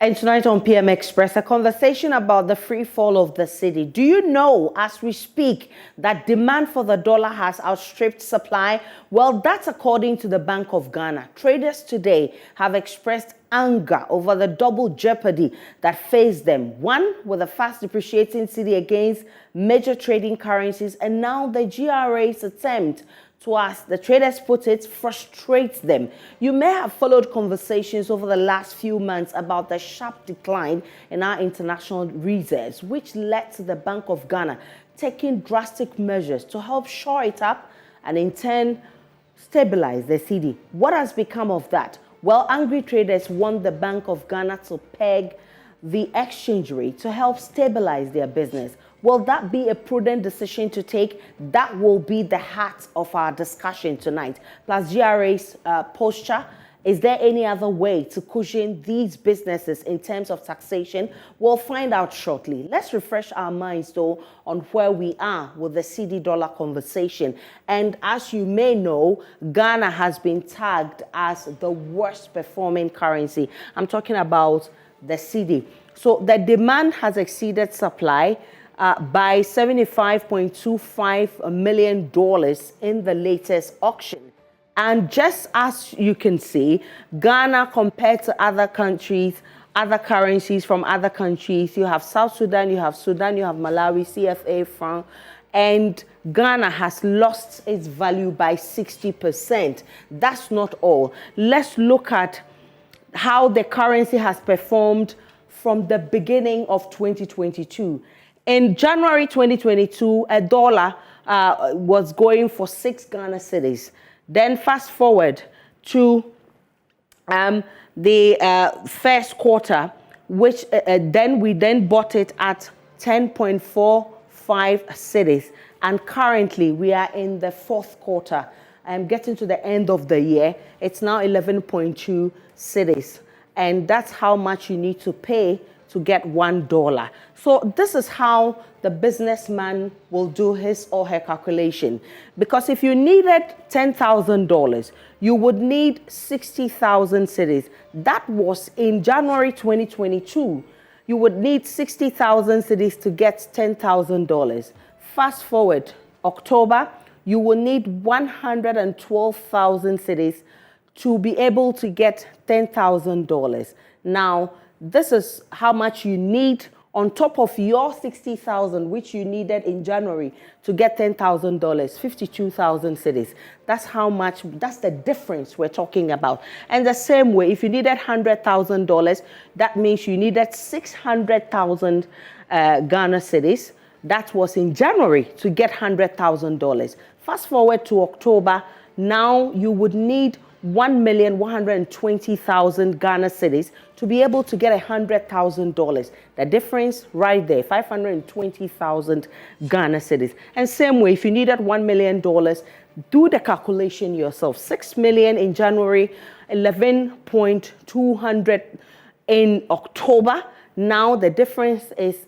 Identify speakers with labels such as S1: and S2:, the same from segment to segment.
S1: And tonight on PM Express, a conversation about the free fall of the cedi. Do you know, as we speak, that demand for the dollar has outstripped supply? Well, that's according to the Bank of Ghana. Traders today have expressed anger over the double jeopardy that faced them. One, with a fast depreciating cedi against major trading currencies, and now the GRA's attempt to, as the traders put it, frustrates them. You may have followed conversations over the last few months about the sharp decline in our international reserves, which led to the Bank of Ghana taking drastic measures to help shore it up and in turn stabilize the cedi. What has become of that? Well, angry traders want the Bank of Ghana to peg the exchange rate to help stabilize their business. Will that be a prudent decision to take? That will be the heart of our discussion tonight. Plus GRA's posture. Is there any other way to cushion these businesses in terms of taxation? We'll find out shortly. Let's refresh our minds, though, on where we are with the cedi dollar conversation. And as you may know, Ghana has been tagged as the worst performing currency. I'm talking about the cedi. So the demand has exceeded supply by $75.25 million in the latest auction. And just as you can see, Ghana compared to other countries, other currencies from other countries, you have South Sudan, you have Malawi, CFA, franc, and Ghana has lost its value by 60%. That's not all. Let's look at how the currency has performed from the beginning of 2022. In January 2022, a dollar was going for 6 Ghana cedis. Then fast forward to the first quarter, which then we bought it at 10.45 cedis. And currently we are in the fourth quarter. I'm getting to the end of the year. It's now 11.2 cedis. And that's how much you need to pay to get $1. So this is how the businessman will do his or her calculation. Because if you needed $10,000, you would need 60,000 cedis. That was in January 2022. You would need 60,000 cedis to get $10,000. Fast forward, October, you will need 112,000 cedis to be able to get $10,000. Now, this is how much you need on top of your 60,000, which you needed in January to get $10,000, 52,000 cedis. That's how much, that's the difference we're talking about. And the same way, if you needed $100,000, that means you needed 600,000 Ghana cedis. That was in January to get $100,000. Fast forward to October, now you would need 1,120,000 Ghana cedis to be able to get $100,000. The difference right there, 520,000 Ghana cedis. And same way, if you needed $1 million, do the calculation yourself. 6 million in January, 11.200 in October. Now the difference is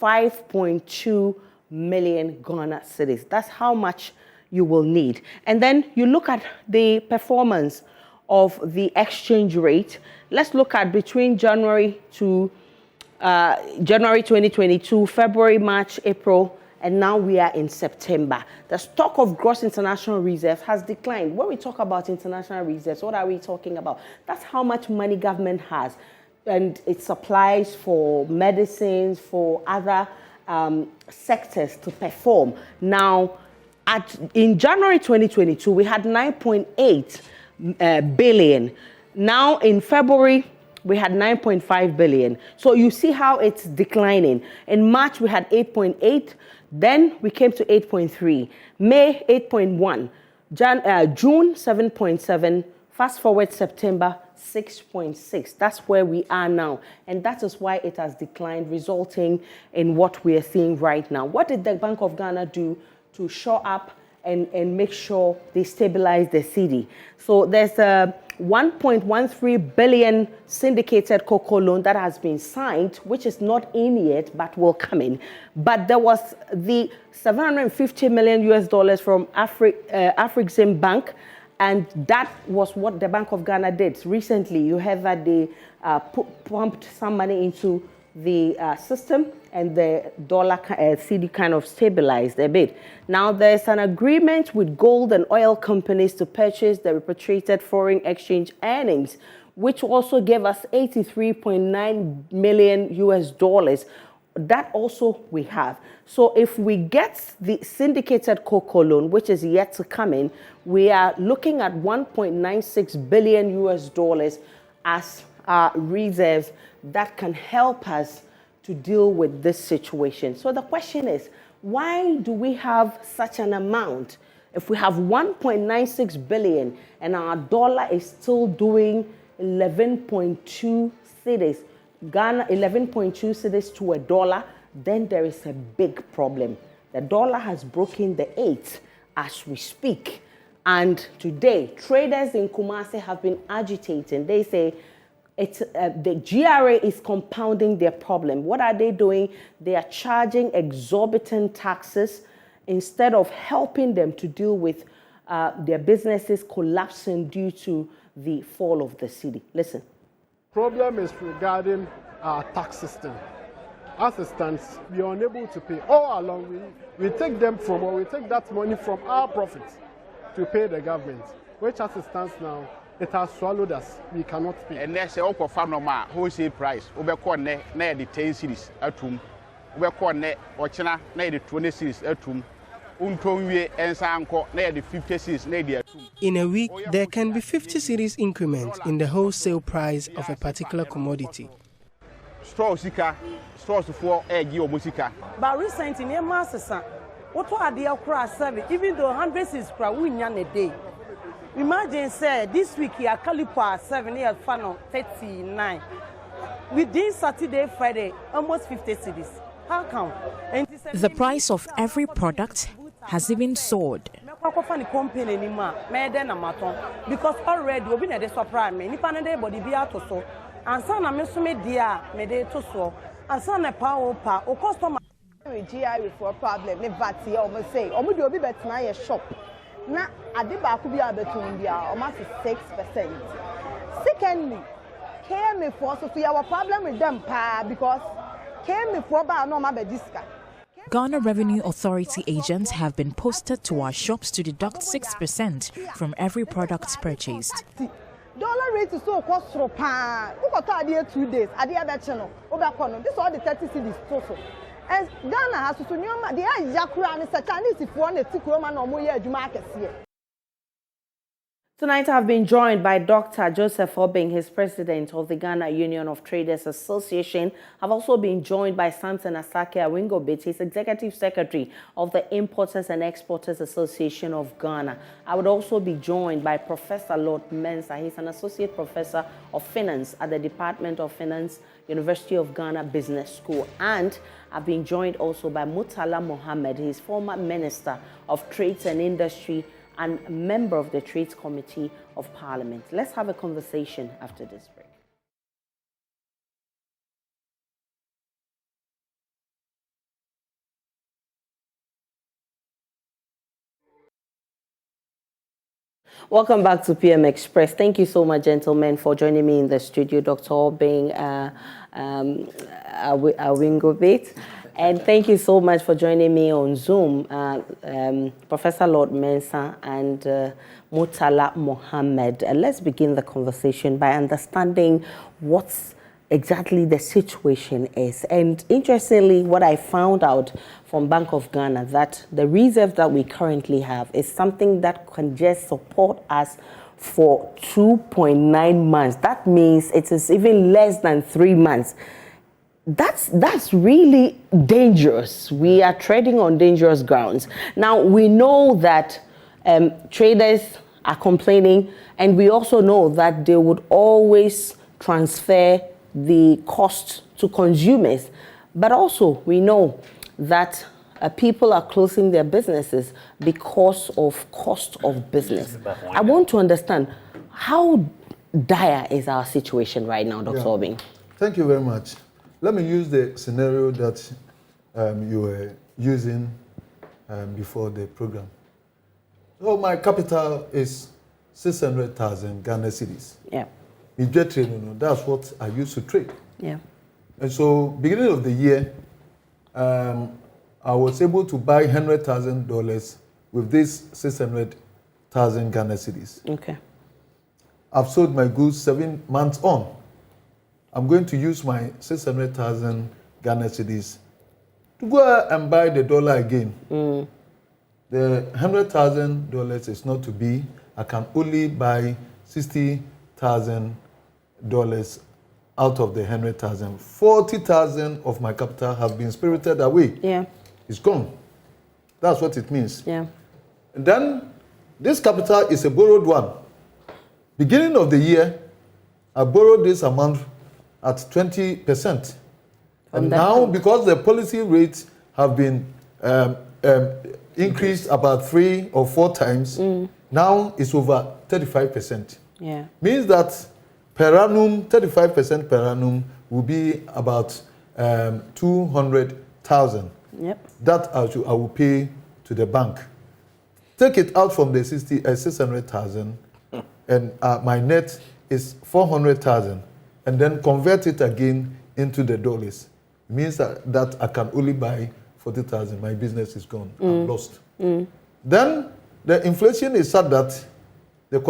S1: 5.2 million Ghana cedis. That's how much you will need. And then you look at the performance of the exchange rate. Let's look at between January 2022, February, March, April, and now we are in September. The stock of gross international reserve has declined. When we talk about international reserves, what are we talking about? That's how much money government has. And it supplies for medicines, for other sectors to perform. Now, in January 2022, we had 9.8 billion. Now in February, we had 9.5 billion. So you see how it's declining. In March, we had 8.8. Then we came to 8.3. May, 8.1. June, 7.7. Fast forward September, 6.6. That's where we are now. And that is why it has declined, resulting in what we are seeing right now. What did the Bank of Ghana do to shore up and make sure they stabilize the cedi? So there's a 1.13 billion syndicated cocoa loan that has been signed, which is not in yet, but will come in. But there was the $750 million from Afrexim Bank And that was what the Bank of Ghana did. Recently, you heard that they pumped some money into the system, and the dollar CD kind of stabilized a bit. Now there's an agreement with gold and oil companies to purchase the repatriated foreign exchange earnings, which also gave us 83.9 million US dollars. That also we have. So if we get the syndicated cocoa loan, which is yet to come in, we are looking at 1.96 billion US dollars as reserves that can help us to deal with this situation. So the question is, why do we have such an amount? If we have 1.96 billion and our dollar is still doing 11.2 cedis, Ghana 11.2 cedis to a dollar, then there is a big problem. The dollar has broken the 8 as we speak. And today, traders in Kumasi have been agitating. They say the GRA is compounding their problem. What are they doing? They are charging exorbitant taxes instead of helping them to deal with their businesses collapsing due to the fall of the city. Listen.
S2: Problem is regarding our tax system. As it stands, we are unable to pay. All along, we take them from, or we take that money from our profits to pay the government, which as it stands now, it has swallowed us. We cannot pay.
S3: And next, all for farm normal wholesale price. Over corner, near the 10 cities at home. Over corner, or China, near the 20 cities at home.
S4: In a week, there can be 50 cedis increment in the wholesale price of a particular commodity.
S3: Stores for egg or musica.
S5: But recently, near Master, what are the across 7, even though 100 is crowing a day. Imagine, say, this week here, Calipa 7 years funnel 39. Within Saturday, Friday, almost 50 cedis. How come?
S6: The price of every product has even soared.
S5: Because already we've been at the surprise me. Nipa na dey body be out so. And son na me so me dia me dey to so. And son na power pa o customer
S7: GI for problem ne VAT here o say. O dey obi betena ye shop. Na ade ba ku bi abetun bia o ma 6%. Secondly, KM for so our problem with them pa because KM for ba no ma be discount.
S6: Ghana Revenue Authority agents have been posted to our shops to deduct 6% from every product purchased.
S7: Dollar rate is so cost so pa. Who got idea 2 days? Idea better no. Over this all the 30 cities so. And Ghana has to know the Yakura and Satanis if one is Tikuroma no more year market here.
S1: Tonight I've been joined by Dr. Joseph Obing, his president of the Ghana Union of Traders Association. I've also been joined by Samson Asake Awingobit, his executive secretary of the Importers and Exporters Association of Ghana. I would also be joined by Professor Lord Mensah. He's an associate professor of finance at the Department of Finance, University of Ghana Business School. And I've been joined also by Murtala Mohammed, his former Minister of Trades and Industry and member of the Trades Committee of Parliament. Let's have a conversation after this break. Welcome back to PM Express. Thank you so much, gentlemen, for joining me in the studio. Dr. Obing Awingobit. And thank you so much for joining me on Zoom, Professor Lord Mensah and Murtala Mohammed. Let's begin the conversation by understanding what's exactly the situation is. And interestingly, what I found out from Bank of Ghana, that the reserve that we currently have is something that can just support us for 2.9 months. That means it is even less than 3 months. That's really dangerous. We are treading on dangerous grounds. Now, we know that traders are complaining, and we also know that they would always transfer the cost to consumers. But also, we know that people are closing their businesses because of cost of business. I want to understand, how dire is our situation right now, Dr. Obing?
S8: Thank you very much. Let me use the scenario that you were using before the program. So my capital is 600,000 Ghana cedis.
S1: Yeah.
S8: That's what I used to trade.
S1: Yeah.
S8: And so, beginning of the year, I was able to buy $100,000 with this 600,000 Ghana cedis.
S1: Okay.
S8: I've sold my goods 7 months on. I'm going to use my 600,000 Ghana cedis to go and buy the dollar again. The $100,000 is not to be. I can only buy $60,000 out of the 100,000. 40,000 of my capital have been spirited away.
S1: Yeah.
S8: It's gone. That's what it means.
S1: Yeah.
S8: And then this capital is a borrowed one. Beginning of the year, I borrowed this amount at 20%. And now, because the policy rates have been increased about 3 or 4 times, now it's over 35%.
S1: Yeah.
S8: Means that per annum, 35% per annum will be about 200,000.
S1: Yep.
S8: That I will pay to the bank. Take it out from the 600,000, and my net is 400,000, and then convert it again into the dollars. It means that I can only buy 40,000. My business is gone. I'm lost. Then the inflation is such that the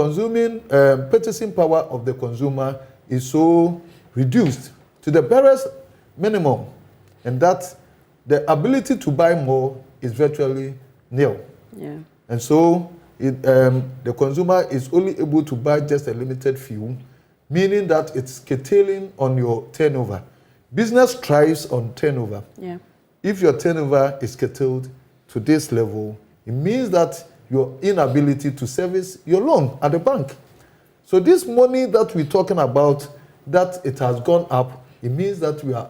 S8: purchasing power of the consumer is so reduced to the barest minimum, and that the ability to buy more is virtually nil.
S1: Yeah.
S8: And so the consumer is only able to buy just a limited few, meaning that it's curtailing on your turnover. Business thrives on turnover.
S1: Yeah.
S8: If your turnover is curtailed to this level, it means that your inability to service your loan at the bank. So this money that we're talking about, that it has gone up, it means that we are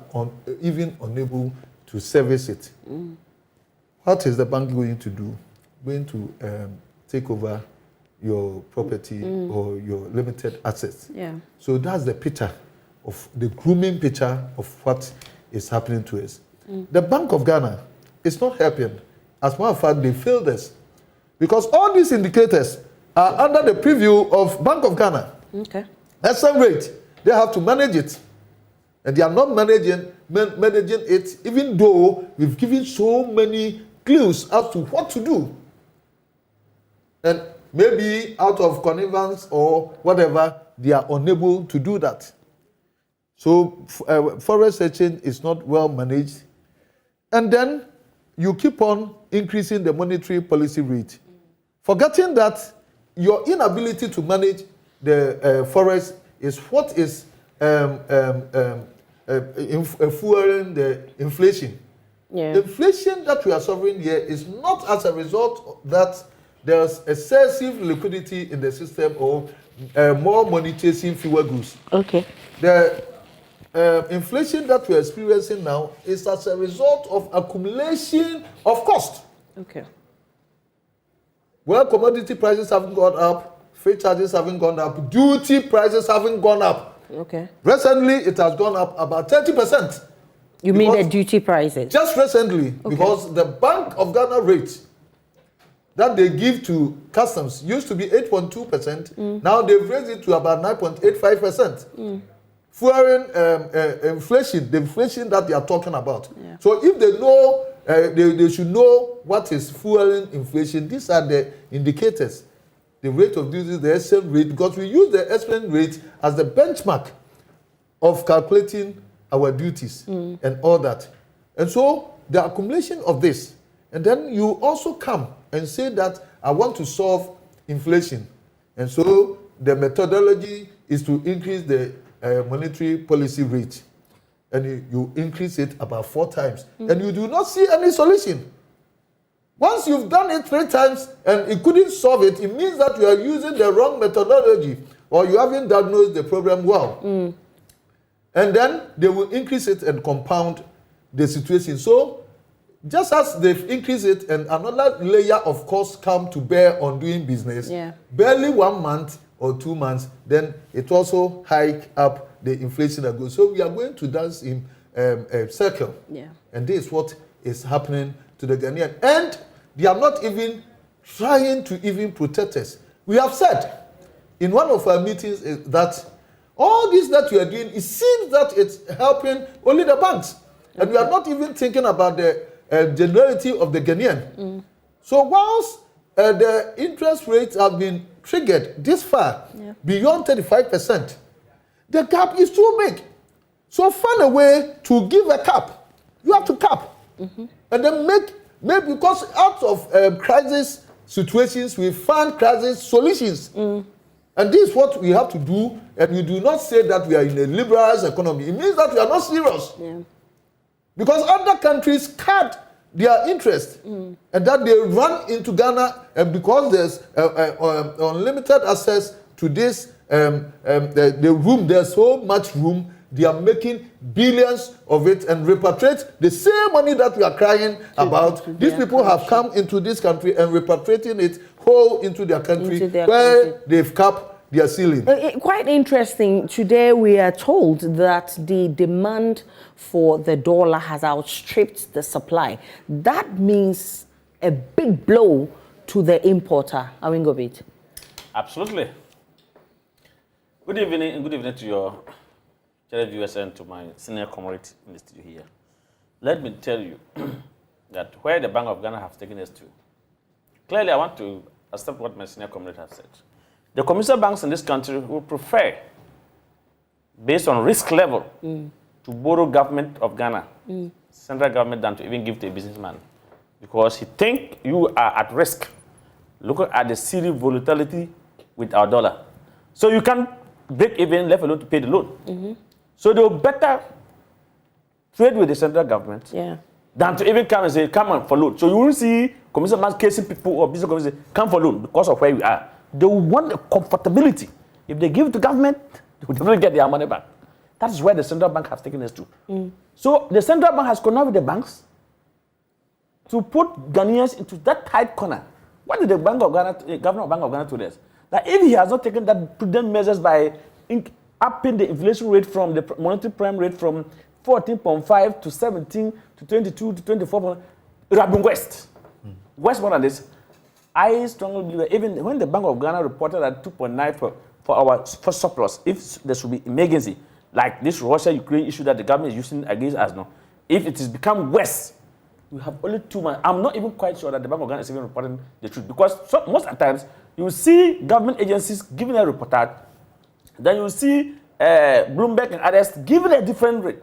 S8: even unable to service it. What is the bank going to do? Going to take over your property or your limited assets.
S1: Yeah.
S8: So that's the picture of the grooming picture of what is happening to us. The Bank of Ghana is not helping. As a matter of fact, they failed us. Because all these indicators are under the preview of Bank of Ghana.
S1: Okay.
S8: SM rate, they have to manage it. And they are not managing it, even though we've given so many clues as to what to do. And maybe out of connivance or whatever, they are unable to do that. So forest searching is not well managed. And then you keep on increasing the monetary policy rate, forgetting that your inability to manage the forest is what is fueling the inflation.
S1: Yeah.
S8: The inflation that we are suffering here is not as a result that there's excessive liquidity in the system or more money chasing fewer goods.
S1: Okay.
S8: The inflation that we're experiencing now is as a result of accumulation of cost.
S1: Okay.
S8: Well, commodity prices haven't gone up, freight charges haven't gone up, duty prices haven't gone up.
S1: Okay.
S8: Recently, it has gone up about 30%.
S1: You mean the duty prices?
S8: Just recently, because the Bank of Ghana rate that they give to customs used to be 8.2%. Now they've raised it to about 9.85%. Fueling inflation, the inflation that they are talking about.
S1: Yeah.
S8: So if they know, they should know what is fueling inflation. These are the indicators. The rate of duty, the SM rate, because we use the SM rate as the benchmark of calculating our duties and all that. And so the accumulation of this, and then you also come and say that I want to solve inflation. And so the methodology is to increase the monetary policy rate. And you increase it about 4 times. And you do not see any solution. Once you've done it 3 times and it couldn't solve it, it means that you are using the wrong methodology or you haven't diagnosed the problem well. And then they will increase it and compound the situation. So just as they've increased it and another layer of costs come to bear on doing business, barely 1 month or 2 months, then it also hike up the inflation that goes. So we are going to dance in a circle.
S1: Yeah.
S8: And this is what is happening to the Ghanaian. And they are not even trying to even protect us. We have said in one of our meetings is that all this that we are doing, it seems that it's helping only the banks. And we are not even thinking about the generality of the Ghanaian. So whilst the interest rates have been triggered this far, beyond 35%, the gap is too big. So find a way to give a cap. You have to cap. And then make because out of crisis situations, we find crisis solutions. And this is what we have to do. And we do not say that we are in a liberalized economy. It means that we are not serious. Because other countries cut their interest and that they run into Ghana, and because there's unlimited access to this, the room, there's so much room, they are making billions of it and repatriate the same money that we are crying about. These people have come into this country and repatriating it whole into their country where they've capped their ceiling.
S1: Quite interesting. Today we are told that the demand for the dollar has outstripped the supply. That means a big blow to the importer. Awingobit.
S9: Absolutely. Good evening, and good evening to your viewers and to my senior comrade in the studio here. Let me tell you that where the Bank of Ghana has taken us to, clearly I want to accept what my senior comrade has said. The commercial banks in this country would prefer, based on risk level, to borrow government of Ghana, central government, than to even give to a businessman. Because he think you are at risk, looking at the serious volatility with our dollar. So you can break even, left alone to pay the loan. So they will better trade with the central government than to even come and say, come on for loan. So you will see commercial banks casing people or business companies say, come for loan because of where we are. They will want a comfortability. If they give it to government, they will definitely get their money back. That is where the central bank has taken us to. So the central bank has connected with the banks to put Ghanaians into that tight corner. What did the Bank of Ghana, Governor of Bank of Ghana told us? That if he has not taken that prudent measures by upping the inflation rate from the monetary prime rate from 14.5 to 17 to 22 to 24, it would have been worse. Worse more than this. I strongly believe that even when the Bank of Ghana reported at 2.9 for our surplus, if there should be emergency, like this Russia-Ukraine issue that the government is using against us now, if it has become worse, we have only 2 months. I'm not even quite sure that the Bank of Ghana is even reporting the truth, because most of the times you will see government agencies giving a reportage, then you will see Bloomberg and others giving a different rate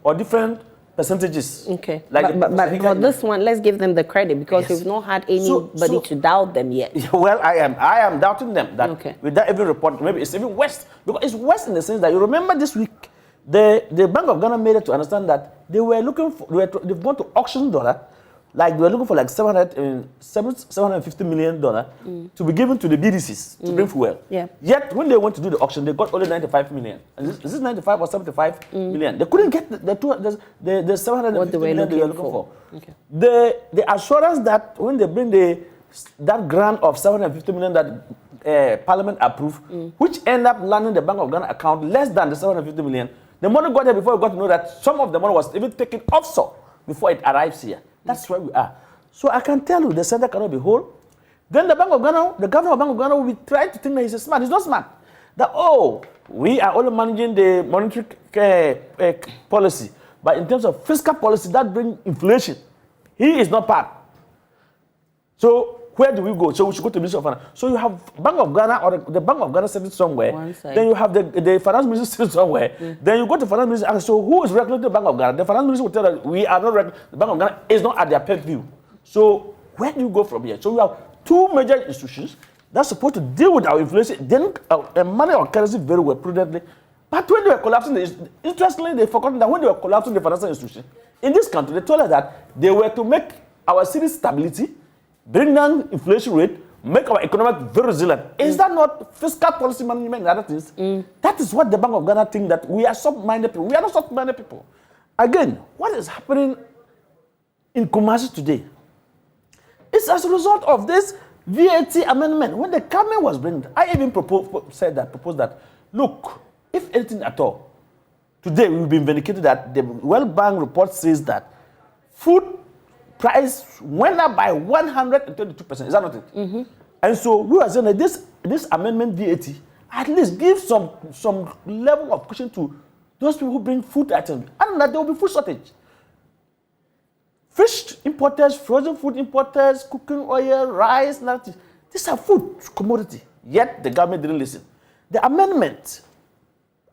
S9: or different percentages.
S1: Okay,
S9: like
S1: but for this one, let's give them the credit, because we've not had anybody to doubt them yet.
S9: Well, I am doubting them that with that every report, maybe it's even worse, because it's worse in the sense that you remember this week, the Bank of Ghana made it to understand that they were looking for, they've gone to auction dollar, like they were looking for like $750 million to be given to the BDCs to bring fuel. Yet when they went to do the auction, they got only 95 million. And is this 95 or 75 million? They couldn't get the 750 million they were looking for. The assurance that when they bring that grant of 750 million that Parliament approved, which end up landing the Bank of Ghana account less than the 750 million, the money got there before we got to know that some of the money was even taken offshore before it arrives here. That's where we are. So I can tell you the center cannot be whole. Then the Bank of Ghana, the governor of Bank of Ghana will be trying to think that he's smart. He's not smart. That, we are only managing the monetary policy. But in terms of fiscal policy, that brings inflation. He is not part. So where do we go? So we should go to the Ministry of Finance. So you have Bank of Ghana or the Bank of Ghana sitting somewhere. Then you have the Finance Minister sitting somewhere. Then you go to the Finance Minister and ask, so who is regulating the Bank of Ghana? The Finance Minister will tell us we are not regulating. The Bank of Ghana is not at their purview. So where do you go from here? So we have 2 major institutions that's supposed to deal with our inflation, then money or currency very well, prudently. But when they were collapsing, interestingly, they forgot that when they were collapsing the financial institution in this country, they told us that they were to make our city stability, bring down inflation rate, make our economic very resilient. Is that not fiscal policy management and other things? That is what the Bank of Ghana think, that we are soft-minded people. We are not soft-minded people. Again, what is happening in Kumasi today is as a result of this VAT amendment. When the government was bringing it, I even proposed that, look, if anything at all, today we've been vindicated that the World Bank report says that food price went up by 122%. Is that not it? And so we are saying that this amendment VAT at least gives some level of cushion to those people who bring food items. And that there will be food shortage. Fish importers, frozen food importers, cooking oil, rice, nothing. These are food commodity. Yet the government didn't listen. The amendment,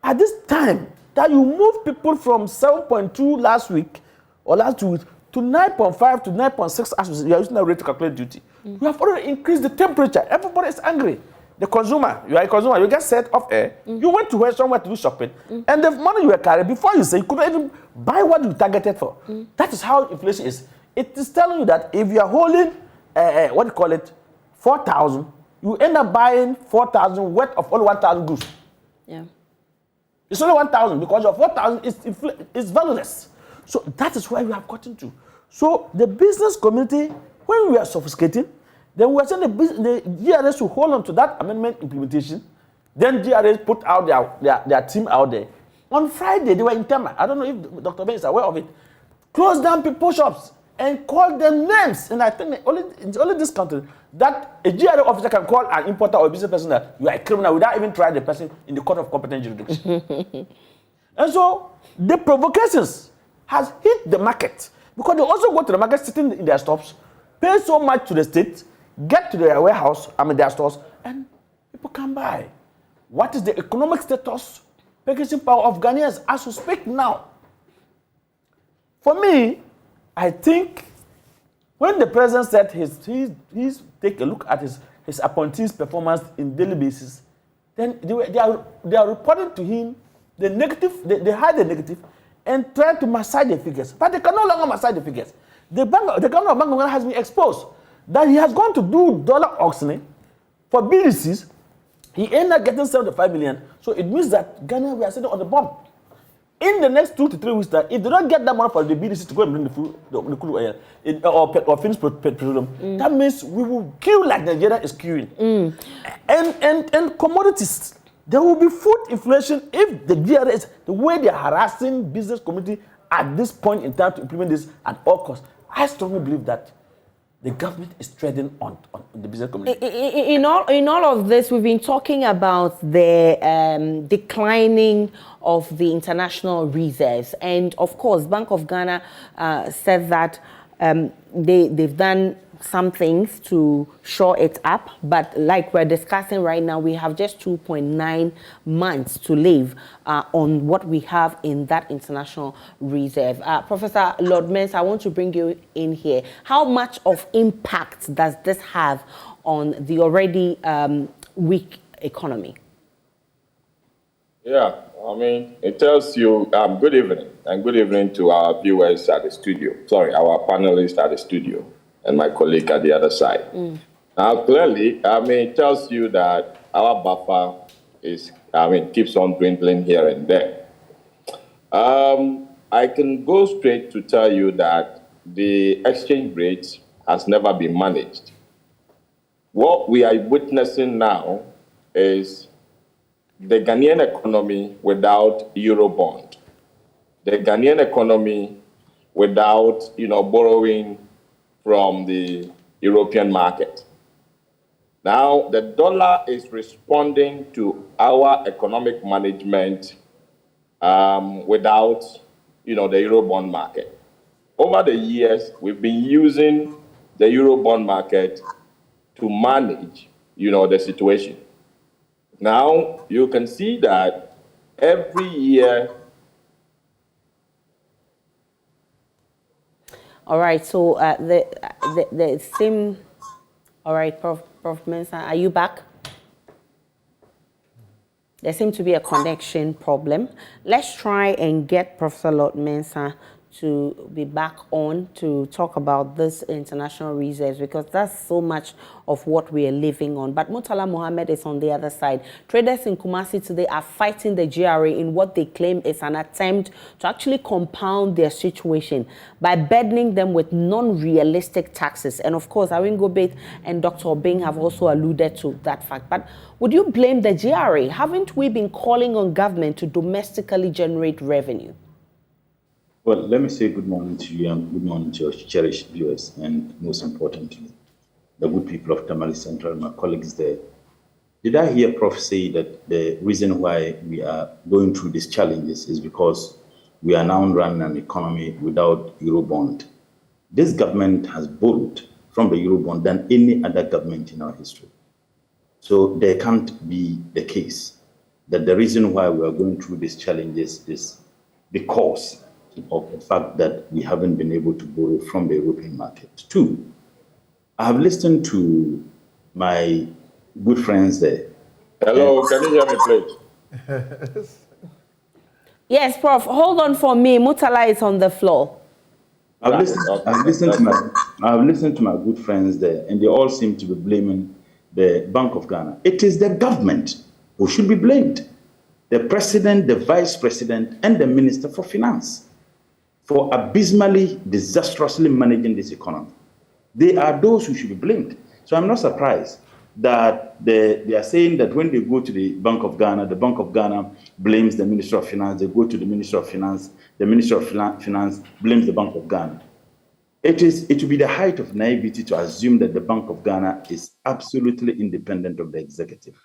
S9: at this time, that you move people from 7.2 last week or last 2 weeks to 9.5 to 9.6 as you are using that rate to calculate duty. You have already increased the temperature. Everybody is angry. The consumer, you are a consumer, you get set off air, you went to somewhere to do shopping, and the money you were carrying, before you say, you couldn't even buy what you targeted for. That is how inflation is. It is telling you that if you are holding, 4,000, you end up buying 4,000 worth of only 1,000 goods.
S1: Yeah.
S9: It's only 1,000 because your 4,000 is valueless. So that is where we have gotten to. So the business community, when we are sophisticating, then we are saying the GRS to hold on to that amendment implementation. Then GRS put out their team out there. On Friday, they were in Tema. I don't know if Dr. Ben is aware of it. Close down people's shops and call them names. And I think it's only this country that a GRS officer can call an importer or a business person that you are a criminal without even trying the person in the court of competent jurisdiction. And so the provocations has hit the market because they also go to the market sitting in their shops, pay so much to the state, get to their warehouse, their stores, and people can buy. What is the economic status, purchasing power of Ghanaians as we speak now? For me, I think when the president said he's take a look at his appointees' performance in daily basis, then they are reporting to him the negative, they hide the negative and try to massage the figures. But they can no longer massage the figures. The government of Bank of Ghana has been exposed that he has gone to do dollar auctioning for BDCs. He ended up getting 75 million. So it means that Ghana, we are sitting on the bomb. In the next 2 to 3 weeks, if they don't get that money for the BDC to go and bring the crude oil or finished petroleum, that means we will queue like Nigeria is queuing. And commodities, there will be food inflation if the GRS, the way they are harassing business community at this point in time to implement this at all costs. I strongly believe that the government is treading on the business community.
S1: In all of this, we've been talking about the declining of the international reserves. And of course, Bank of Ghana said that they've done some things to shore it up. But like we're discussing right now, we have just 2.9 months to live on what we have in that international reserve. Professor Lord Mensah, I want to bring you in here. How much of impact does this have on the already weak economy?
S10: Yeah, I mean, it tells you, good evening, and good evening to our viewers at the studio. Sorry, our panelists at the studio, and my colleague at the other side. Now, clearly, it tells you that our buffer keeps on dwindling here and there. I can go straight to tell you that the exchange rate has never been managed. What we are witnessing now is the Ghanaian economy without Eurobond, the Ghanaian economy without, borrowing from the European market. Now, the dollar is responding to our economic management without, the Eurobond market. Over the years, we've been using the Eurobond market to manage, the situation. Now, you can see that every year.
S1: All right, so the same. All right, Prof Mensah, are you back? There seems to be a connection problem. Let's try and get Professor Lord Mensah to be back on to talk about this international reserves, because that's so much of what we are living on. But Murtala Mohammed is on the other side. Traders in Kumasi today are fighting the GRA in what they claim is an attempt to actually compound their situation by burdening them with non-realistic taxes. And of course, Awin Gobet and Dr. Bing have also alluded to that fact. But would you blame the GRA? Haven't we been calling on government to domestically generate revenue?
S11: Well, let me say good morning to you and good morning to your cherished viewers, and most importantly, the good people of Tamale Central, my colleagues there. Did I hear Prof say that the reason why we are going through these challenges is because we are now running an economy without Eurobond? This government has borrowed from the Eurobond than any other government in our history. So there can't be the case that the reason why we are going through these challenges is because of the fact that we haven't been able to borrow from the European market. Two, I have listened to my good friends there.
S10: Hello, can you hear me, please?
S1: Yes, Prof. Hold on for me. Mutala is on the floor.
S11: I've listened to my good friends there, and they all seem to be blaming the Bank of Ghana. It is the government who should be blamed. The president, the vice president, and the minister for finance for abysmally, disastrously managing this economy. They are those who should be blamed. So I'm not surprised that they are saying that when they go to the Bank of Ghana blames the Minister of Finance, they go to the Minister of Finance, the Minister of Finance blames the Bank of Ghana. It will be the height of naivety to assume that the Bank of Ghana is absolutely independent of the executive.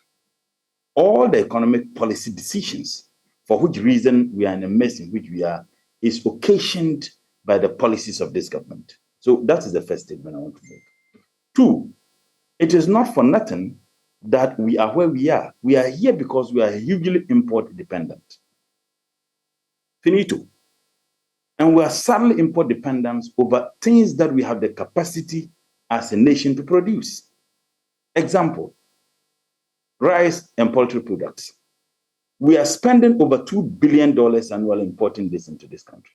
S11: All the economic policy decisions, for which reason we are in a mess in which we are, is occasioned by the policies of this government. So that is the first statement I want to make. Two, it is not for nothing that we are where we are. We are here because we are hugely import dependent. Finito. And we are sadly import dependent over things that we have the capacity as a nation to produce. Example, rice and poultry products. We are spending over $2 billion annually importing this into this country.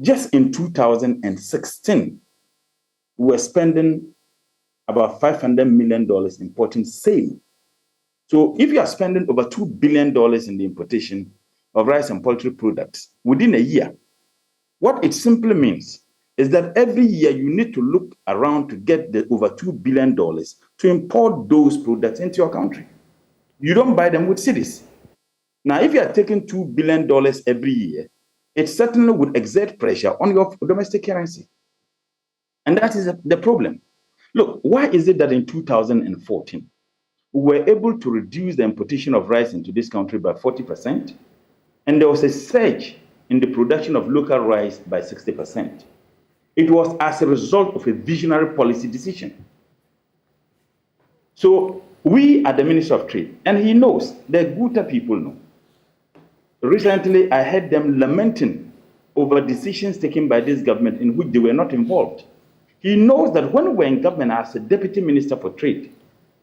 S11: Just in 2016, we were spending about $500 million importing same. So if you are spending over $2 billion in the importation of rice and poultry products within a year, what it simply means is that every year you need to look around to get the over $2 billion to import those products into your country. You don't buy them with cedis. Now, if you are taking $2 billion every year, it certainly would exert pressure on your domestic currency. And that is the problem. Look, why is it that in 2014, we were able to reduce the importation of rice into this country by 40%, and there was a surge in the production of local rice by 60%? It was as a result of a visionary policy decision. So we are the Minister of Trade, and he knows, the Guta people know. Recently, I heard them lamenting over decisions taken by this government in which they were not involved. He knows that when we were in government as a Deputy Minister for Trade,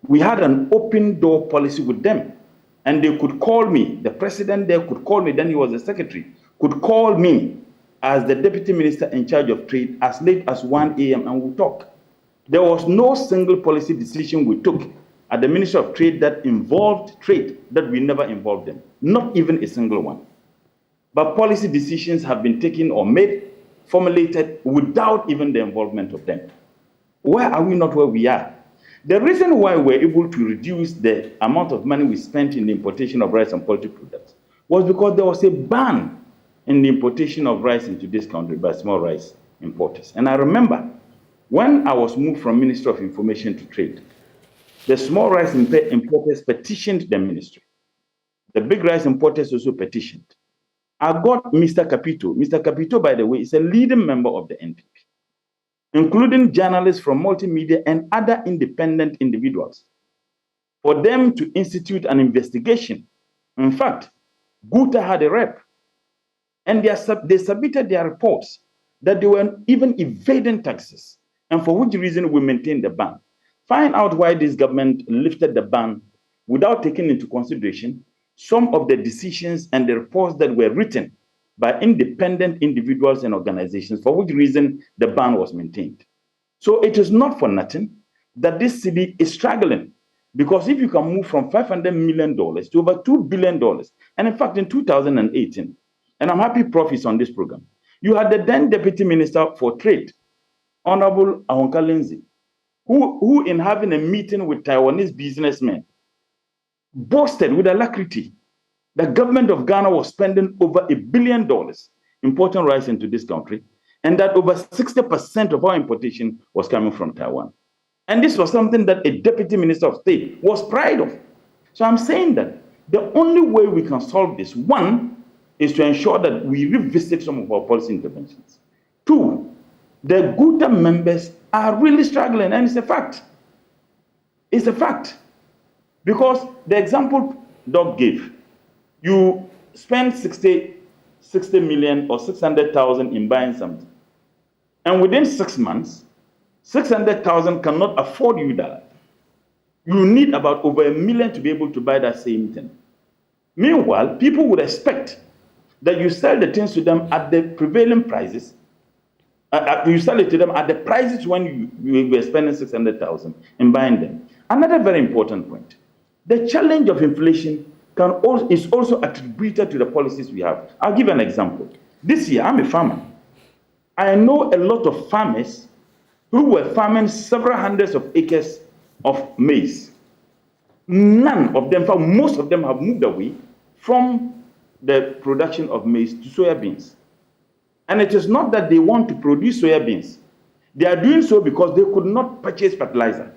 S11: we had an open door policy with them. And they could call me, the president there could call me, then he was the secretary, could call me as the Deputy Minister in charge of Trade as late as 1 a.m. and we'll talk. There was no single policy decision we took at the Ministry of Trade that involved trade that we never involved them, not even a single one. But policy decisions have been taken or made, formulated without even the involvement of them. Why are we not where we are? The reason why we're able to reduce the amount of money we spent in the importation of rice and poultry products was because there was a ban in the importation of rice into this country by small rice importers. And I remember when I was moved from Minister of Information to Trade, the small rice importers petitioned the ministry. The big rice importers also petitioned. I got Mr. Capito. Mr. Capito, by the way, is a leading member of the NPP, including journalists from multimedia and other independent individuals, for them to institute an investigation. In fact, Guta had a rep, and they submitted their reports that they were even evading taxes, and for which reason we maintained the ban. Find out why this government lifted the ban without taking into consideration some of the decisions and the reports that were written by independent individuals and organizations, for which reason the ban was maintained. So it is not for nothing that this city is struggling, because if you can move from $500 million to over $2 billion, and in fact in 2018, and I'm happy Prof is on this program, you had the then Deputy Minister for Trade, Honorable Ahonka Lindsay, who in having a meeting with Taiwanese businessmen, boasted with alacrity the government of Ghana was spending over $1 billion importing rice into this country, and that over 60% of our importation was coming from Taiwan. And this was something that a deputy minister of state was proud of. So I'm saying that the only way we can solve this, one, is to ensure that we revisit some of our policy interventions. Two, the GUTA members are really struggling, and it's a fact. It's a fact. Because the example Doc gave, you spend 60 million or 600,000 in buying something. And within 6 months, 600,000 cannot afford you that. You need about over $1 million to be able to buy that same thing. Meanwhile, people would expect that you sell the things to them at the prevailing prices. You sell it to them at the prices when you were spending 600,000 in buying them. Another very important point: the challenge of inflation is also attributed to the policies we have. I'll give an example. This year, I'm a farmer. I know a lot of farmers who were farming several hundreds of acres of maize. None of them, most of them have moved away from the production of maize to soybeans. And it is not that they want to produce soybeans. They are doing so because they could not purchase fertilizer.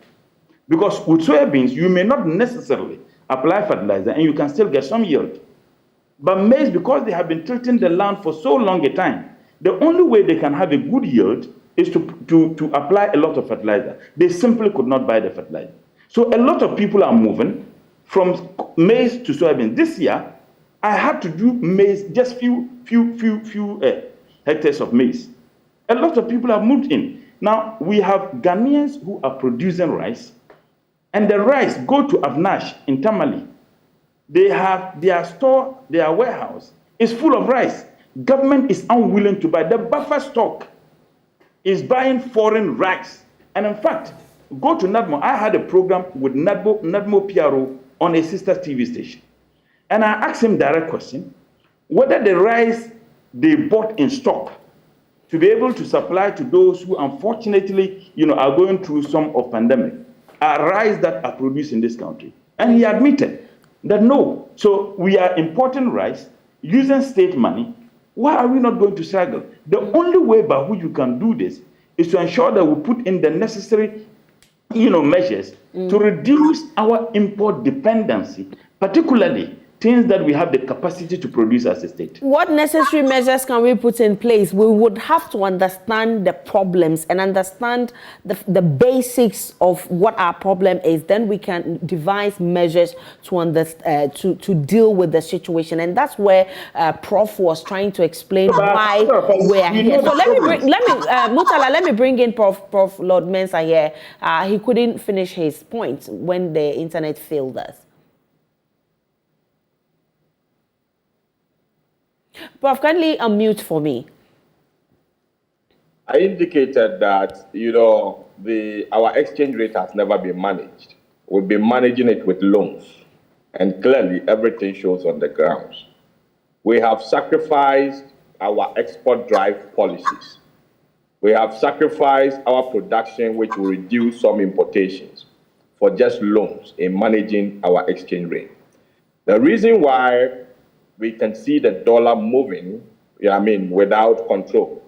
S11: Because with soybeans, you may not necessarily apply fertilizer and you can still get some yield. But maize, because they have been tilting the land for so long a time, the only way they can have a good yield is to apply a lot of fertilizer. They simply could not buy the fertilizer. So a lot of people are moving from maize to soybeans. This year, I had to do maize, just few hectares of maize. A lot of people have moved in. Now, we have Ghanaians who are producing rice, and the rice go to Avnash in Tamale. They have their store, their warehouse is full of rice. Government is unwilling to buy. The buffer stock is buying foreign rice. And in fact, go to NADMO. I had a program with NADMO PRO on a sister TV station. And I asked him direct question, whether the rice they bought in stock to be able to supply to those who unfortunately, are going through some of pandemic, are rice that are produced in this country. And he admitted that no. So we are importing rice using state money. Why are we not going to struggle? The only way by which you can do this is to ensure that we put in the necessary, measures to reduce our import dependency, particularly things that we have the capacity to produce as a state.
S1: What necessary measures can we put in place? We would have to understand the problems and understand the basics of what our problem is. Then we can devise measures to deal with the situation. And that's where Prof was trying to explain why we are here. So let me bring in Prof Lord Mensah here. He couldn't finish his point when the internet failed us. Prof, kindly unmute for me.
S10: I indicated that, our exchange rate has never been managed. We've been managing it with loans. And clearly, everything shows on the ground. We have sacrificed our export drive policies. We have sacrificed our production, which will reduce some importations, for just loans in managing our exchange rate. The reason why we can see the dollar moving, without control,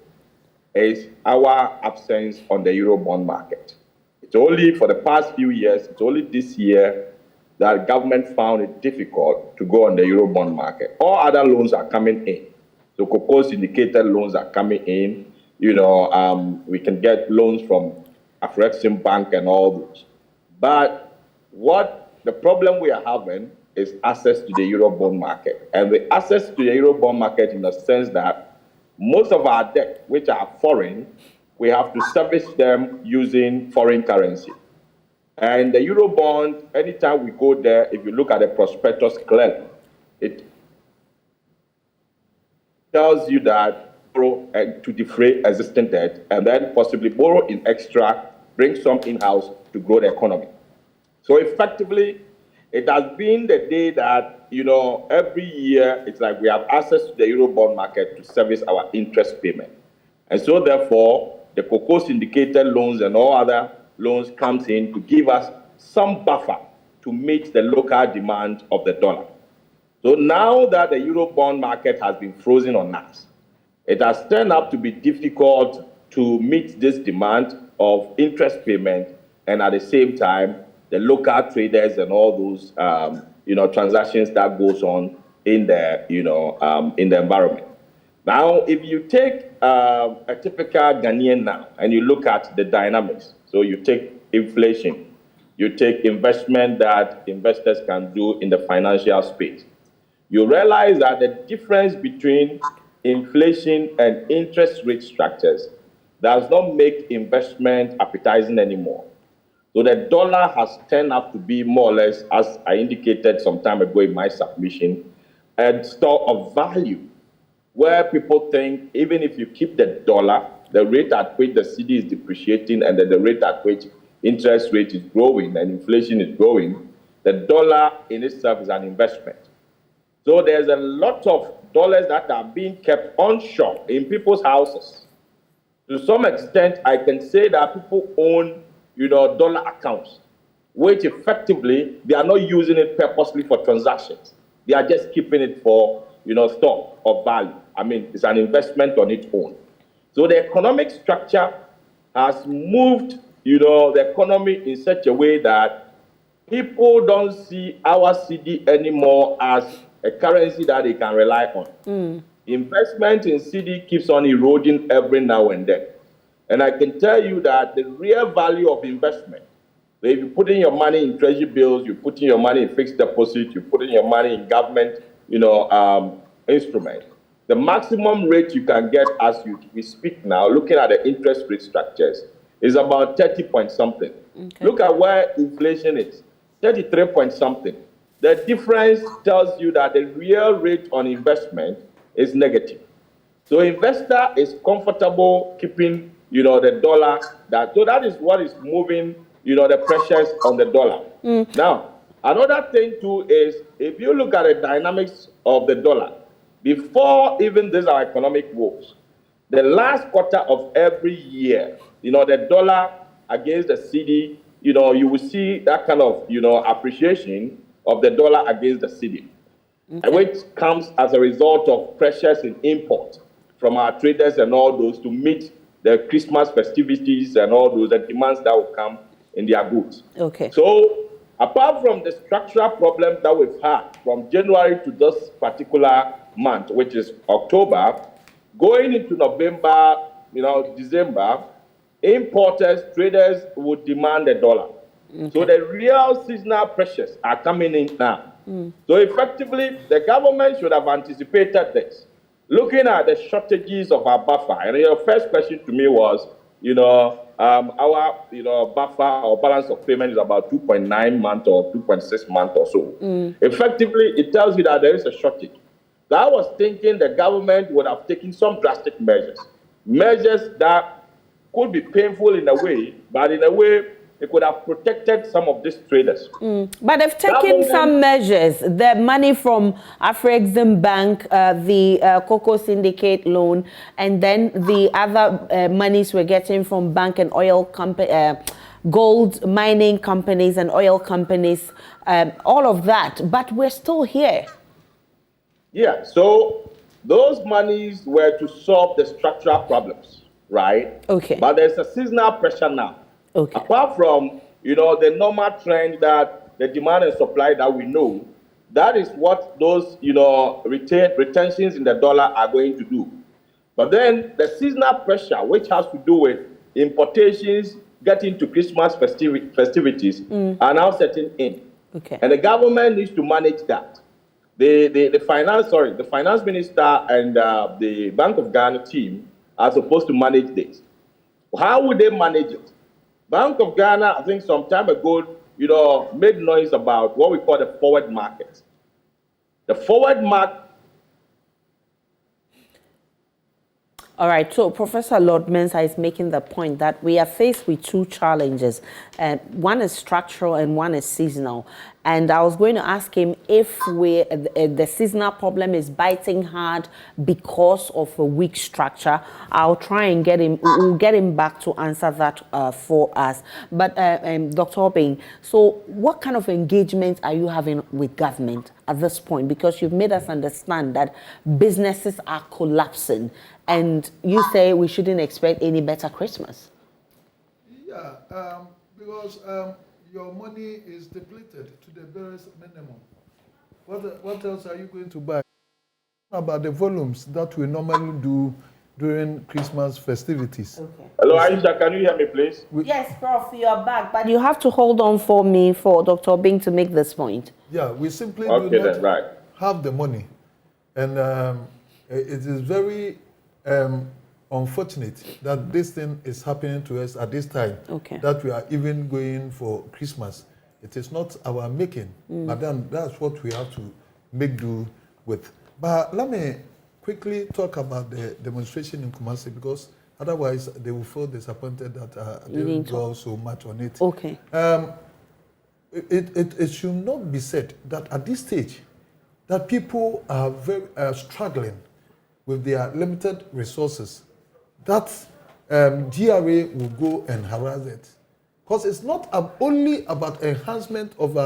S10: is our absence on the Eurobond market. It's only for the past few years, it's only this year that government found it difficult to go on the Eurobond market. All other loans are coming in. So cocoa syndicated loans are coming in. We can get loans from Afrexim Bank and all those. But what the problem we are having is access to the Eurobond market. And the access to the Eurobond market in the sense that most of our debt, which are foreign, we have to service them using foreign currency. And the Eurobond, anytime we go there, if you look at the prospectus clearly, it tells you that borrow to defray existing debt and then possibly borrow in extra, bring some in-house to grow the economy. So effectively, it has been the day that, every year, it's like we have access to the Eurobond market to service our interest payment. And so, therefore, the cocoa syndicated loans and all other loans comes in to give us some buffer to meet the local demand of the dollar. So now that the Eurobond market has been frozen on us, it has turned out to be difficult to meet this demand of interest payment and at the same time, the local traders and all those, transactions that goes on in the, in the environment. Now, if you take a typical Ghanaian now and you look at the dynamics, so you take inflation, you take investment that investors can do in the financial space, you realize that the difference between inflation and interest rate structures does not make investment appetizing anymore. So the dollar has turned out to be more or less, as I indicated some time ago in my submission, a store of value, where people think even if you keep the dollar, the rate at which the cedi is depreciating and then the rate at which interest rate is growing and inflation is growing, the dollar in itself is an investment. So there's a lot of dollars that are being kept onshore in people's houses. To some extent, I can say that people own, dollar accounts, which effectively, they are not using it purposely for transactions. They are just keeping it for, stock of value. I mean, it's an investment on its own. So the economic structure has moved, the economy in such a way that people don't see our cedi anymore as a currency that they can rely on. Investment in cedi keeps on eroding every now and then. And I can tell you that the real value of investment, if you put in your money in treasury bills, you put in your money in fixed deposit, you put in your money in government, instrument, the maximum rate you can get as we speak now, looking at the interest rate structures, is about 30 point something. Okay. Look at where inflation is, 33 point something. The difference tells you that the real rate on investment is negative. So investor is comfortable keeping, the dollar. So that is what is moving, the pressures on the dollar. Now, another thing too is, if you look at the dynamics of the dollar, before even these are economic woes, the last quarter of every year, the dollar against the cedi, you will see that kind of, appreciation of the dollar against the cedi, which comes as a result of pressures in import from our traders and all those to meet the Christmas festivities and all those, the demands that will come in their goods. Okay. So apart from the structural problems that we've had from January to this particular month, which is October, going into November, December, importers, traders would demand the dollar. Okay. So the real seasonal pressures are coming in now. So effectively, the government should have anticipated this. Looking at the shortages of our buffer, and your first question to me was, our buffer or balance of payment is about 2.9 months or 2.6 months or so. Effectively, it tells you that there is a shortage. So I was thinking the government would have taken some drastic measures that could be painful in a way, but in a way, it could have protected some of these traders.
S1: But they've taken some measures. The money from Afrexim Bank, the Cocoa Syndicate loan, and then the other monies we're getting from bank and oil gold mining companies and oil companies, all of that. But we're still here.
S10: Yeah, so those monies were to solve the structural problems, right? Okay. But there's a seasonal pressure now. Okay. Apart from, the normal trend that the demand and supply that we know, that is what those, retentions in the dollar are going to do. But then the seasonal pressure, which has to do with importations, getting to Christmas festivities, are now setting in. Okay. And the government needs to manage that. The finance minister and the Bank of Ghana team are supposed to manage this. How would they manage it? Bank of Ghana, I think some time ago, made noise about what we call the forward market. The forward market.
S1: All right, so Professor Lord Mensah is making the point that we are faced with two challenges. One is structural and one is seasonal. And I was going to ask him if the seasonal problem is biting hard because of a weak structure. I'll try and we'll get him back to answer that for us. But Dr. Obeng, so what kind of engagement are you having with government at this point? Because you've made us understand that businesses are collapsing. And you say we shouldn't expect any better Christmas.
S8: Yeah, because your money is depleted to the barest minimum. What else are you going to buy? About the volumes that we normally do during Christmas festivities.
S10: Okay. Hello, Ayisha, can you hear me, please?
S1: Yes, Prof, you're back, but you have to hold on for me for Dr. Bing to make this point.
S8: Yeah, we simply do not have the money. And it is very unfortunate that this thing is happening to us at this time, that we are even going for Christmas. It is not our making, but then that's what we have to make do with. But let me quickly talk about the demonstration in Kumasi, because otherwise they will feel disappointed that they didn't dwell so much on it.
S1: Okay.
S8: It should not be said that at this stage that people are very struggling with their limited resources, that GRA will go and harass it. Because it's not only about enhancement of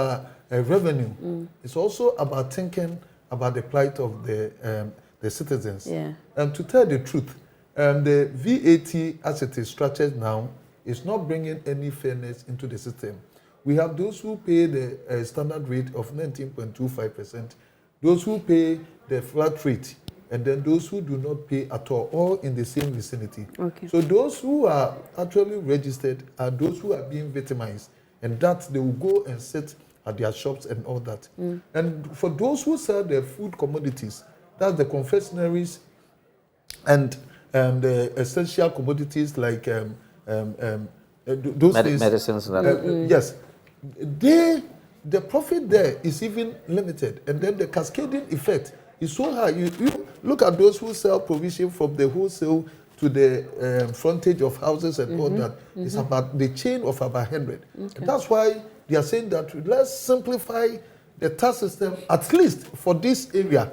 S8: revenue, it's also about thinking about the plight of the citizens.
S1: Yeah.
S8: And to tell the truth, the VAT as it is structured now is not bringing any fairness into the system. We have those who pay the standard rate of 19.25%, those who pay the flat rate, and then those who do not pay at all in the same vicinity.
S1: Okay.
S8: So those who are actually registered are those who are being victimized, and that they will go and sit at their shops and all that. And for those who sell their food commodities, that's the confectionaries and the essential commodities like those things,
S9: medicines.
S8: Yes, the profit there is even limited, and then the cascading effect is so high. You look at those who sell provision from the wholesale to the frontage of houses and all that. It's about the chain of about 100. And that's why they are saying that let's simplify the tax system, at least for this area,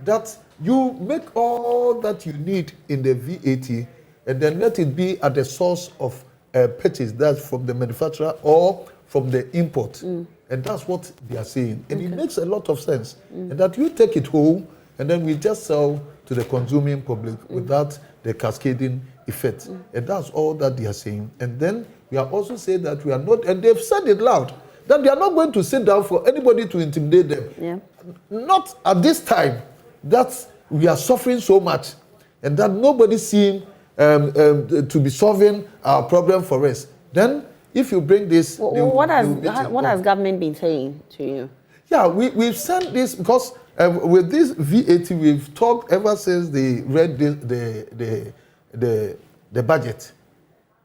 S8: that you make all that you need in the VAT, and then let it be at the source of purchase, that's from the manufacturer or from the import. And that's what they are saying. And it makes a lot of sense. And that you take it home, and then we just sell to the consuming public without the cascading effect. And that's all that they are saying. And then we are also saying that we are not, and they've said it loud, that they are not going to sit down for anybody to intimidate them.
S1: Yeah.
S8: Not at this time that we are suffering so much, and that nobody seems to be solving our problem for us. Then, if you bring this,
S1: what has government been saying to you?
S8: Yeah, we've sent this because with this VAT, we've talked ever since they read the budget,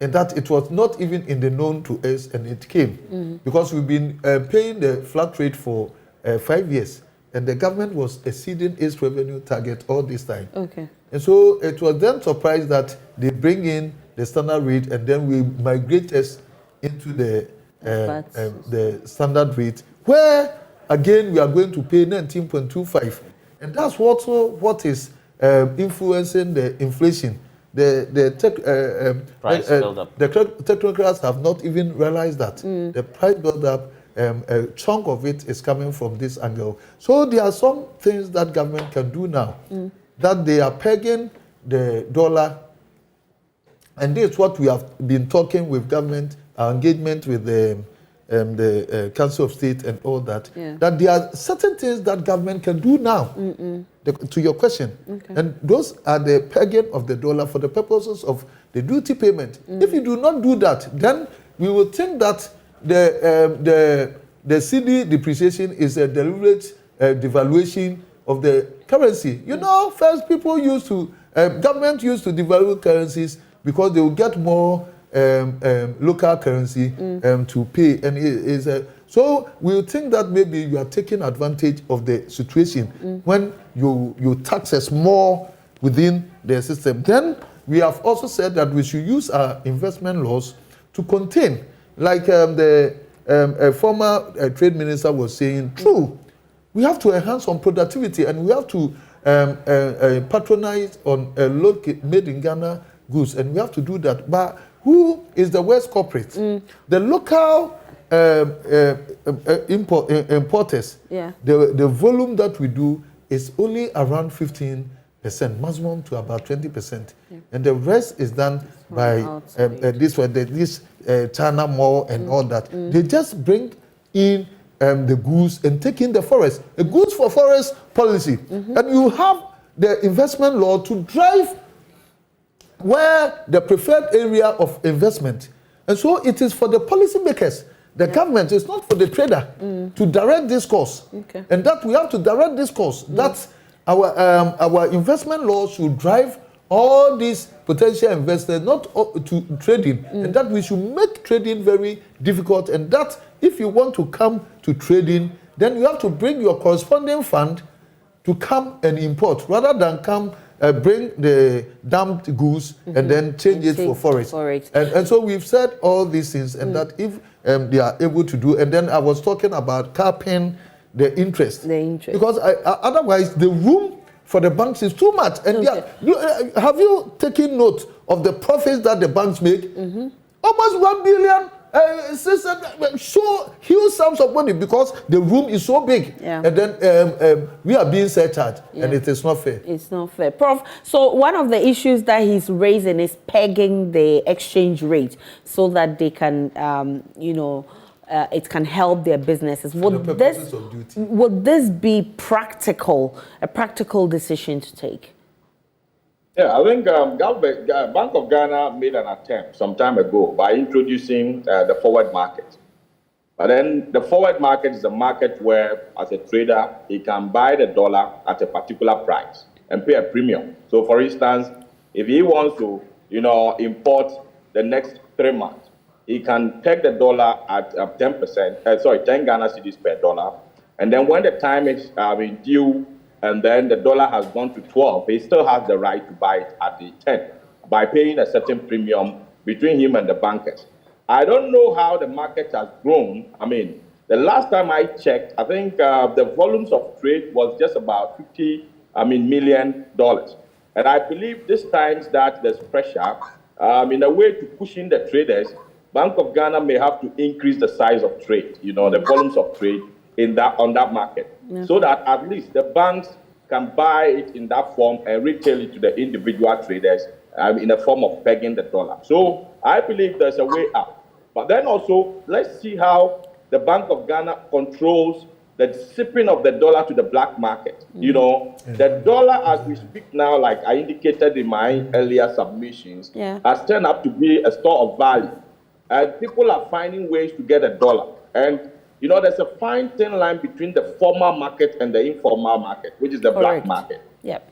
S8: and that it was not even in the known to us, and it came because we've been paying the flat rate for 5 years, and the government was exceeding its revenue target all this time.
S1: Okay.
S8: And so it was then surprised that they bring in the standard rate, and then we migrate us into the standard rate, where again we are going to pay 19.25, and that's also what is influencing the inflation. The technocrats have not even realized that the price build-up, a chunk of it is coming from this angle. So there are some things that government can do now, that they are pegging the dollar, and this is what we have been talking with government, our engagement with the Council of State and all that, that there are certain things that government can do now, to your question. And those are the pegging of the dollar for the purposes of the duty payment. If you do not do that, then we will think that the CD depreciation is a deliberate devaluation of the currency. You know, first people used to, government used to devalue currencies because they will get more local currency to pay, and so we think that maybe you are taking advantage of the situation when you tax us more within the system. Then we have also said that we should use our investment laws to contain, like the former trade minister was saying. True, we have to enhance on productivity, and we have to patronize on made in Ghana goods, and we have to do that. But who is the worst culprit? The local importers.
S1: Yeah.
S8: The volume that we do is only around 15 maximum to about 20%. And the rest is done by this China Mall and all that. They just bring in the goods and take in the forest. A goods for forest policy. And you have the investment law to drive where the preferred area of investment. And so it is for the policymakers. The government is not for the trader to direct this course. And that we have to direct this course. That's our investment law should drive all these potential investors not to trading, and that we should make trading very difficult, and that if you want to come to trading, then you have to bring your corresponding fund to come and import, rather than come bring the dumped goods and then change it for forest. And so we've said all these things, and that if they are able to do, and then I was talking about capping the interest. Because otherwise the room for the banks is too much. And have you taken note of the profits that the banks make? Almost 1 billion. So huge sums of money because the room is so big. And then we are being surcharged, and it is not fair.
S1: It's not fair. Prof, so one of the issues that he's raising is pegging the exchange rate so that they can, it can help their businesses. Would this be a practical decision to take?
S10: Yeah, I think Bank of Ghana made an attempt some time ago by introducing the forward market. But then the forward market is a market where, as a trader, he can buy the dollar at a particular price and pay a premium. So, for instance, if he wants to, import the next 3 months, he can peg the dollar at 10 Ghana cedis per dollar. And then when the time is due, and then the dollar has gone to 12, he still has the right to buy it at the 10 by paying a certain premium between him and the bankers. I don't know how the market has grown. I mean, the last time I checked, I think the volumes of trade was just about $50 million. And I believe this time that there's pressure, in a way to push in the traders, Bank of Ghana may have to increase the size of trade, the volumes of trade on that market, so that at least the banks can buy it in that form and retail it to the individual traders in a form of pegging the dollar. So I believe there's a way out. But then also, let's see how the Bank of Ghana controls the shipping of the dollar to the black market. The dollar as we speak now, like I indicated in my earlier submissions, has turned up to be a store of value. And people are finding ways to get a dollar. And there's a fine thin line between the formal market and the informal market, which is the black market.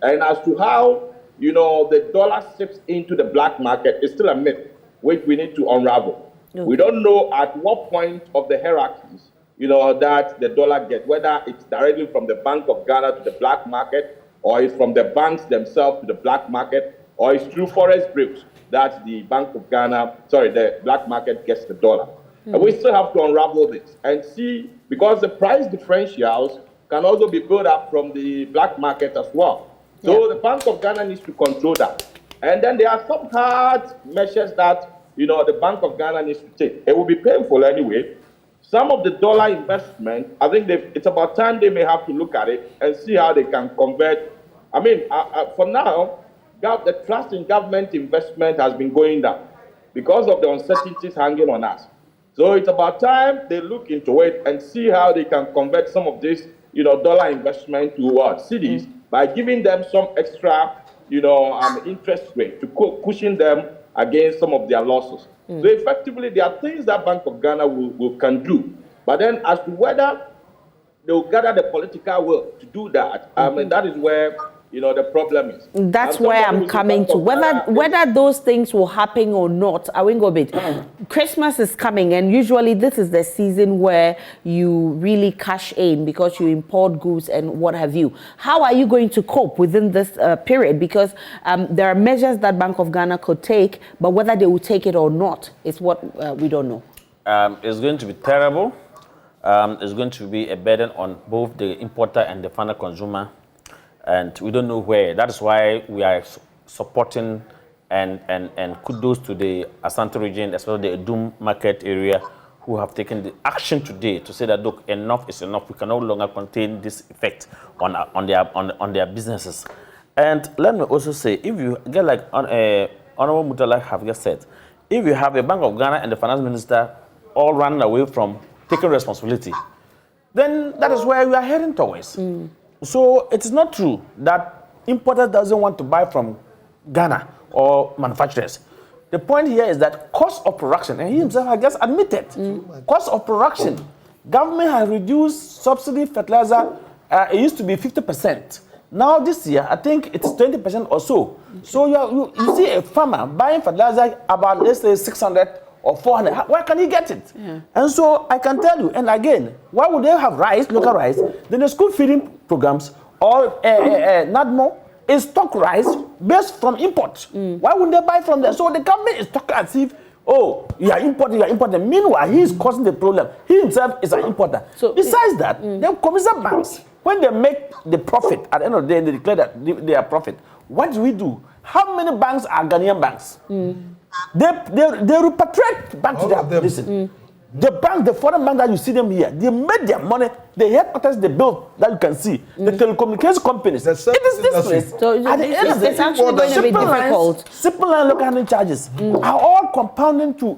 S10: And as to how, the dollar ships into the black market is still a myth, which we need to unravel. We don't know at what point of the hierarchies, that the dollar gets, whether it's directly from the Bank of Ghana to the black market, or it's from the banks themselves to the black market, or it's through forest bills that the Bank of Ghana, the black market gets the dollar. And we still have to unravel this and see, because the price differentials can also be built up from the black market as well. So the Bank of Ghana needs to control that. And then there are some hard measures that, the Bank of Ghana needs to take. It will be painful anyway. Some of the dollar investment, I think it's about time they may have to look at it and see how they can convert. I mean, for now, the trust in government investment has been going down because of the uncertainties hanging on us. So it's about time they look into it and see how they can convert some of this, dollar investment to cedis by giving them some extra, interest rate to cushion them against some of their losses. So effectively, there are things that Bank of Ghana can do. But then as to whether they will gather the political will to do that, that is where the problem is.
S1: That's where I'm coming to. Whether those things will happen or not, I won't go a bit. Christmas is coming, and usually this is the season where you really cash in because you import goods and what have you. How are you going to cope within this period? Because there are measures that Bank of Ghana could take, but whether they will take it or not is what we don't know.
S9: It's going to be terrible. It's going to be a burden on both the importer and the final consumer. And we don't know where. That is why we are supporting and kudos to the Asante region, especially the Edum market area, who have taken the action today to say that, look, enough is enough. We can no longer contain this effect on their businesses. And let me also say, if you get like Honorable Mutala have just said, if you have a Bank of Ghana and the finance minister all running away from taking responsibility, then that is where we are heading towards. So it is not true that importer doesn't want to buy from Ghana or manufacturers. The point here is that cost of production, and he himself has just admitted, cost of production, government has reduced subsidy fertilizer. It used to be 50%. Now this year, I think it's 20% or so. So you see a farmer buying fertilizer about, let's say, 600 or 400. Where can he get it? Yeah. And so I can tell you, and again, why would they have rice, local rice? Then the school feeding programs or NADMO is stock rice based from import. Why wouldn't they buy from there? So the government is talking as if, oh, you are importing. Meanwhile, he is causing the problem. He himself is an importer. So besides that, then commercial banks, when they make the profit, at the end of the day, they declare that they are profit. What do? How many banks are Ghanaian banks? They repatriate back to their listen. The bank, the foreign bank that you see them here, they made their money. The headquarters they built that you can see. The telecommunications companies. It is this place. So at the end of the day,
S1: it's actually going to be difficult.
S9: Simple line local handling charges are all compounding to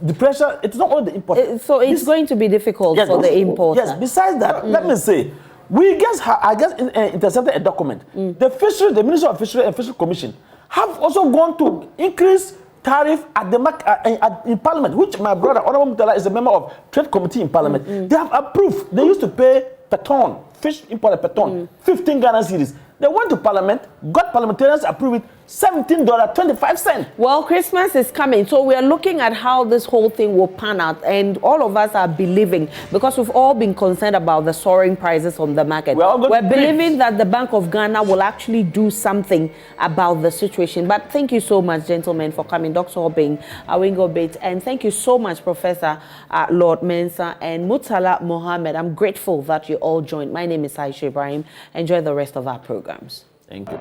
S9: the pressure. It's not only the importer.
S1: So it's going to be difficult for the importer.
S9: Yes. Besides that, let me say, we intercepted a document. The Ministry of Fishery and Fishery Commission have also gone to increase tariff at the in Parliament, which my brother Honorable Mutala is a member of Trade Committee in Parliament. They have approved. They used to pay per ton, fish imported per ton, 15 Ghana cedis. They went to Parliament, got parliamentarians approved it, $17.25.
S1: Well, Christmas is coming, so we are looking at how this whole thing will pan out, and all of us are believing, because we've all been concerned about the soaring prices on the market. We're believing that the Bank of Ghana will actually do something about the situation. But thank you so much, gentlemen, for coming. Dr. Obeng, Awingo Bates, and thank you so much, Professor Lord Mensah and Mutala Mohammed. I'm grateful that you all joined. My name is Ayisha Ibrahim. Enjoy the rest of our programs.
S9: Thank you.